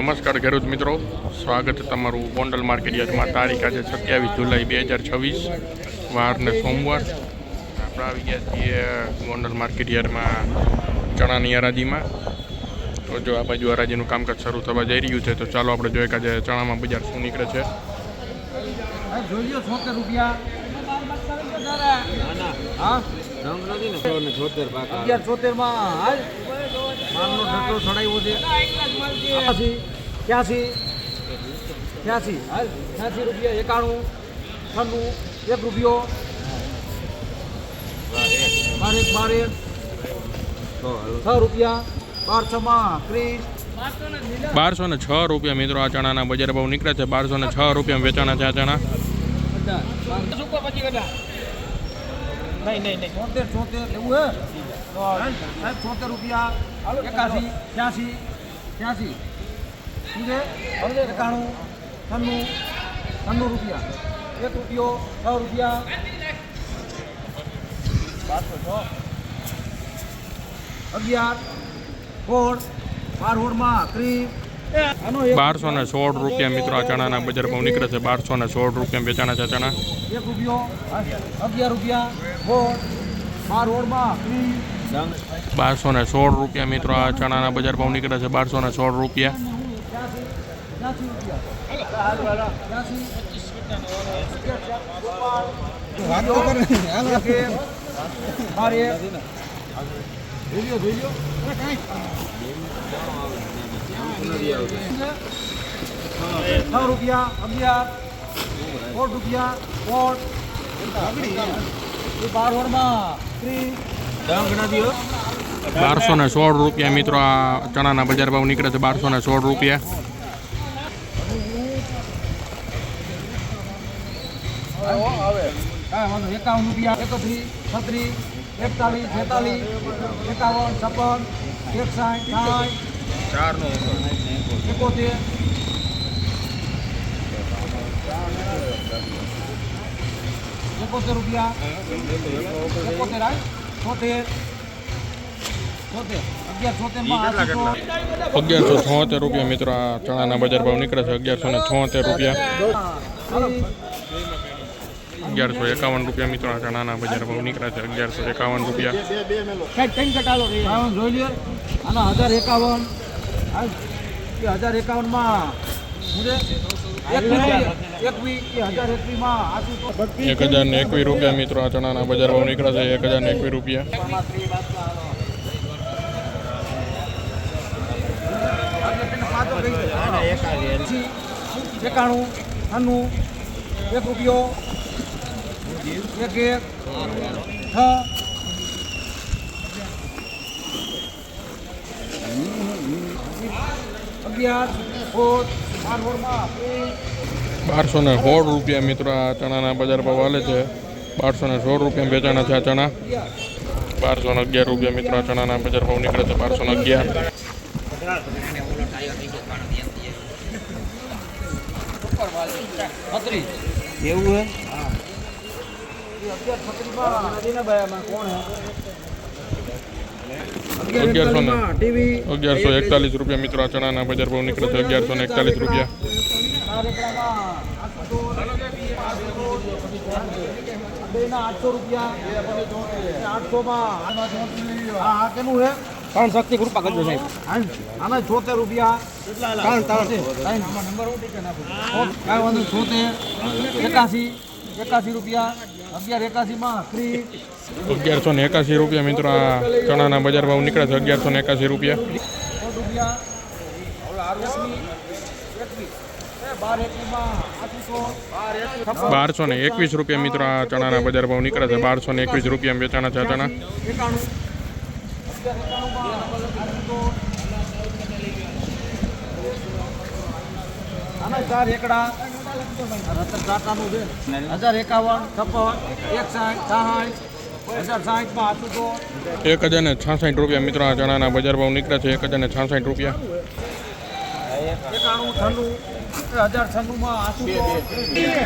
નમસ્કાર ખેડૂત મિત્રો, સ્વાગત છે તમારું ગોંડલ માર્કેટ યાર્ડમાં. તારીખ આજે 27 જુલાઈ 2026, વાર ને સોમવાર. આપણે આવી ગયા છીએ ગોંડલ માર્કેટ યાર્ડમાં ચણાની હરાજીમાં. તો જો આ બાજુ હરાજીનું કામકાજ શરૂ થવા જઈ રહ્યું છે, તો ચાલો આપણે જોઈએ કે આજે ચણામાં બજાર શું નીકળે છે. ₹1206 મિત્રો આ ચણાના બજાર ભાવ નીકળે છે. 1206 રૂપિયા વેચાણા છે આ ચણા. નહીં 74 એવું હે તો ₹74 81 86 શું છે 91 90 રૂપિયા ₹1 6 રૂપિયા 1216 રૂપિયા મિત્રો આ ચણાના બજાર ભાવ નીકળે છે. 1216 રૂપિયા વેચાણા છે ચણા. ₹11 મિત્રો આ ચણાના બજાર ભાવ નીકળે છે. 1216 રૂપિયા. ₹1216 મિત્રો આ ચણાના બજાર ભાવ નીકળે છે. 1216 રૂપિયા. ₹1176 મિત્રો આ ચણાના બજાર ભાવ નીકળે છે. ₹1176 ₹1151 મિત્રો આ ચણાના બજાર ભાવ નીકળે છે. ₹1021 મિત્રો આ ચણાના બજાર ભાવ નીકળે છે. ₹1021. ₹1216 મિત્રો આ ચણાના બજાર ભાવ હાલે છે. ₹1216 વેચાણા છે આ ચણા. ₹1211 મિત્રો આ ચણાના બજાર ભાવ નીકળે છે. ₹1211. એવું હે ₹1141 મિત્રો આ ચણાના બજાર ભાવ નીકળે છે. ₹1141. શક્તિ કૃપા કરજો સાહેબ. આના ₹74 ₹1181 મિત્રો આ ચણાના બજાર ભાવ નીકળે છે. ₹1181. ₹1221 મિત્રો આ ચણાના બજાર ભાવ નીકળે છે. ₹1221 વેચાણા છે ચણા. ₹1051 ₹1066 મિત્રો આ ચણાના બજાર ભાવ નીકળે છે. ₹1066.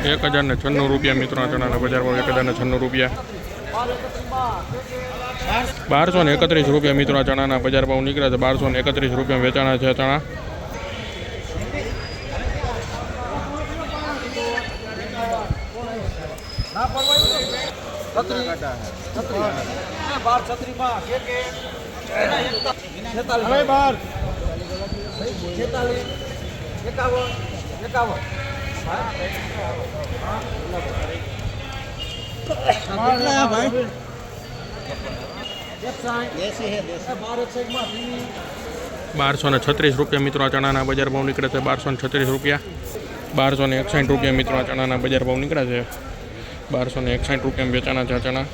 ₹1096 મિત્રો આ ચણાના બજાર ભાવ. ₹1096. ₹1231 મિત્રો આ ચણાના બજાર ભાવ નીકળ્યા છે. ₹1231 વેચાણા છે ચણા. ના પરવાયું છત્રી છત્રી 12 છત્રી માં કે 46 હવે 12 46 51 51 કેટલા ભાઈ 1236 રૂપિયા મિત્રો આ ચણાના બજાર ભાવ નીકળે છે 1236 રૂપિયા 1261 રૂપિયા મિત્રો આ ચણાના બજાર ભાવ નીકળે છે 1261 રૂપિયા વેચાણા છે ચણા